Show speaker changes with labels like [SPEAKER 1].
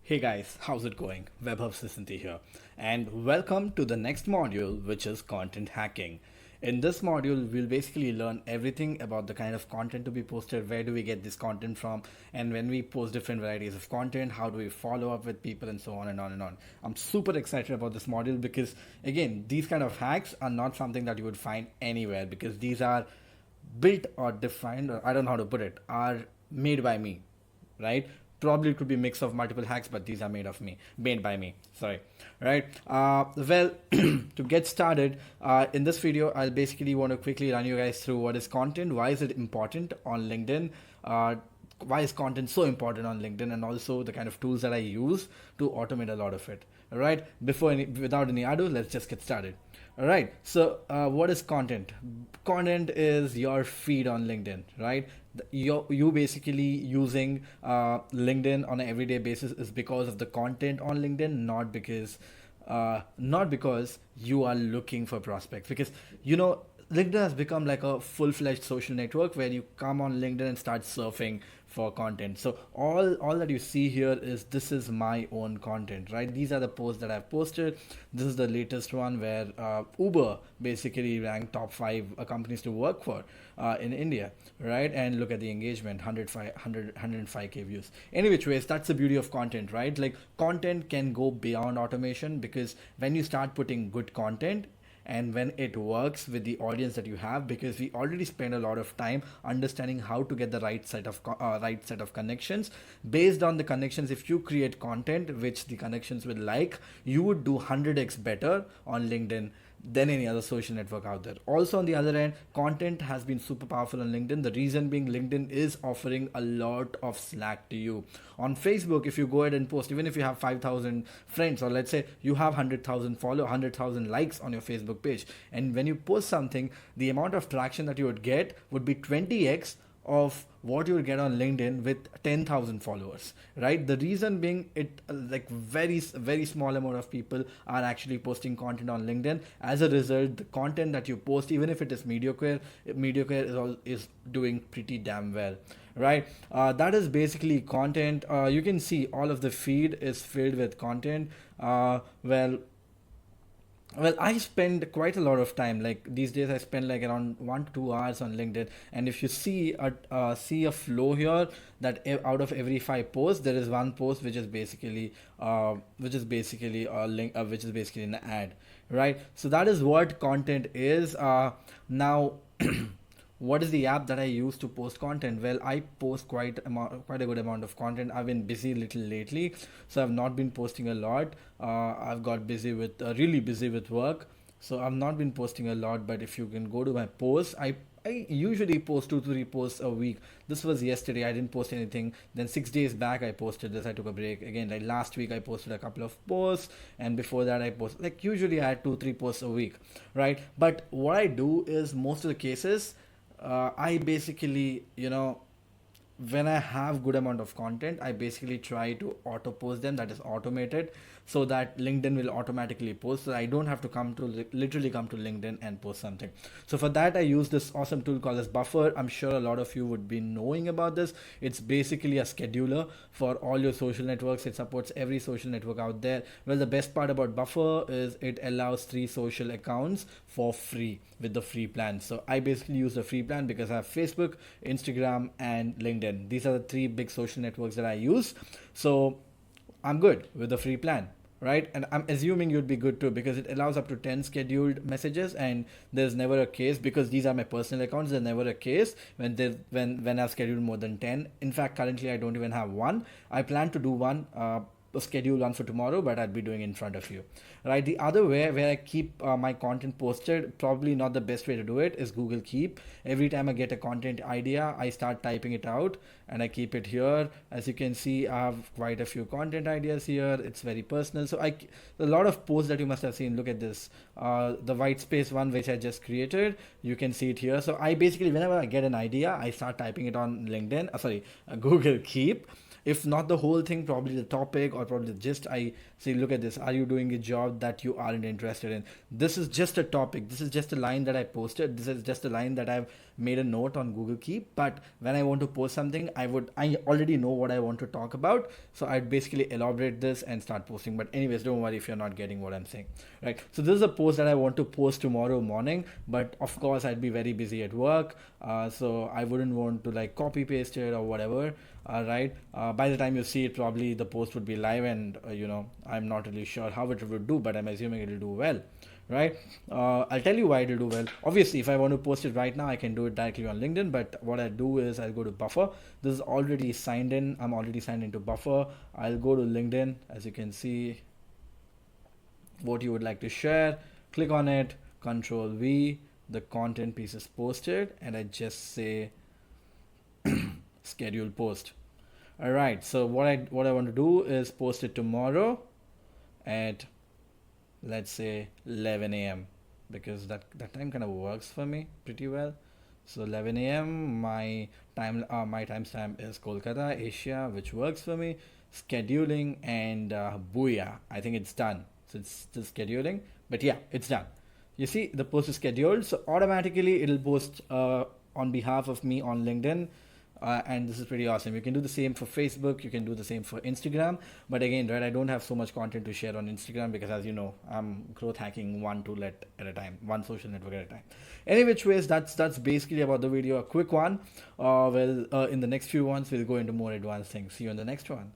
[SPEAKER 1] Hey guys, how's it going? Webhub Sisanti here, and welcome to the next module, which is content hacking. In this module, we'll basically learn everything about the kind of content to be posted, where do we get this content from, and when we post different varieties of content, how do we follow up with people, and so on and on and on. I'm super excited about this module because, again, these kind of hacks are not something that you would find anywhere because these are built or defined, or I don't know how to put it, are made by me, right? Probably it could be a mix of multiple hacks, but these are made by me. Sorry, right? Well, to get started, in this video, I'll basically want to quickly run you guys through what is content, why is it important on LinkedIn, why is content so important on LinkedIn, and also the kind of tools that I use to automate a lot of it. All right. Without any ado, let's just get started. All right. So, what is content? Content is your feed on LinkedIn, right? You basically using LinkedIn on an everyday basis is because of the content on LinkedIn, not because you are looking for prospects. Because LinkedIn has become like a full-fledged social network where you come on LinkedIn and start surfing for content. So all that you see here is this is my own content, right? These are the posts that I've posted. This is the latest one where Uber basically ranked top five companies to work for in India, right? And look at the engagement, 105k views. Any which ways, that's the beauty of content, right? Like content can go beyond automation because when you start putting good content and when it works with the audience that you have, because we already spend a lot of time understanding how to get the right set of connections. Based on the connections, if you create content which the connections will like, you would do 100x better on LinkedIn than any other social network out there. Also, on the other end, content has been super powerful on LinkedIn. The reason being, LinkedIn is offering a lot of slack to you. On Facebook, if you go ahead and post, even if you have 5,000 friends, or let's say you have 100,000 follow, 100,000 likes on your Facebook page, and when you post something, the amount of traction that you would get would be 20x of what you would get on LinkedIn with 10,000 followers, right? The reason being, it like very small amount of people are actually posting content on LinkedIn. As a result, the content that you post, even if it is mediocre is doing pretty damn well, right? That is basically content. You can see all of the feed is filled with content. Well, I spend quite a lot of time. Like these days, I spend like around 1 to 2 hours on LinkedIn. And if you see a flow here, that out of every five posts, there is one post which is basically a link, which is basically an ad, right? So that is what content is. Now. What is the app that I use to post content? Well, I post quite a good amount of content. I've been busy a little lately, so I've not been posting a lot. I've got really busy with work, so I've not been posting a lot. But if you can go to my posts, I usually post 2 3 posts a week. This was yesterday. I didn't post anything. Then 6 days back I posted this. I took a break again. Like last week I posted a couple of posts, and before that I posted, like, usually I had 2 3 posts a week, right? But what I do is, most of the cases, I basically, when I have good amount of content, I basically try to auto post them, that is automated, so that LinkedIn will automatically post. So I don't have to literally come to LinkedIn and post something. So for that, I use this awesome tool called as Buffer. I'm sure a lot of you would be knowing about this. It's basically a scheduler for all your social networks. It supports every social network out there. Well, the best part about Buffer is it allows 3 social accounts for free with the free plan. So I basically use the free plan because I have Facebook, Instagram, and LinkedIn. These are the three big social networks that I use. So I'm good with the free plan, right? And I'm assuming you'd be good too, because it allows up to 10 scheduled messages, and there's never a case, because these are my personal accounts, there's never a case when I've scheduled more than 10. In fact, currently I don't even have one. I plan to do one, schedule one for tomorrow, but I'll be doing in front of you, right? The other way where I keep my content posted, probably not the best way to do it, is Google Keep. Every time I get a content idea, I start typing it out and I keep it here. As you can see, I have quite a few content ideas here. It's very personal. So a lot of posts that you must have seen. Look at this, the white space one which I just created. You can see it here. So I basically, whenever I get an idea, I start typing it on Google Keep, if not the whole thing, probably the topic or probably the gist. I say, look at this, are you doing a job that you aren't interested in? This is just a topic, this is just a line that I posted, this is just a line that I've made a note on Google Keep. But when I want to post something, I already know what I want to talk about, so I'd basically elaborate this and start posting. But anyways, don't worry if you're not getting what I'm saying, right? So this is a post that I want to post tomorrow morning, but of course I'd be very busy at work, so I wouldn't want to like copy paste it or whatever. Right, by the time you see it, probably the post would be live, and I'm not really sure how it would do, but I'm assuming it'll do well, right? I'll tell you why it'll do well. Obviously, if I want to post it right now, I can do it directly on LinkedIn, but what I do is I'll go to Buffer. This is already signed in, I'm already signed into Buffer. I'll go to LinkedIn. As you can see, what you would like to share, click on it, Control V, the content piece is posted, and I just say schedule post. All right, so what I want to do is post it tomorrow at, let's say, 11 a.m. because that time kind of works for me pretty well. So 11 a.m. my timestamp is Kolkata, Asia, which works for me. Scheduling, and booyah, I think it's done. So it's still scheduling, but yeah, it's done. You see, the post is scheduled, so automatically it'll post on behalf of me on LinkedIn. And this is pretty awesome. You can do the same for Facebook, you can do the same for Instagram. But again, right, I don't have so much content to share on Instagram because, as you know, I'm growth hacking one tool at a time, one social network at a time. Any which ways, that's basically about the video. A quick one. In the next few ones, we'll go into more advanced things. See you in the next one.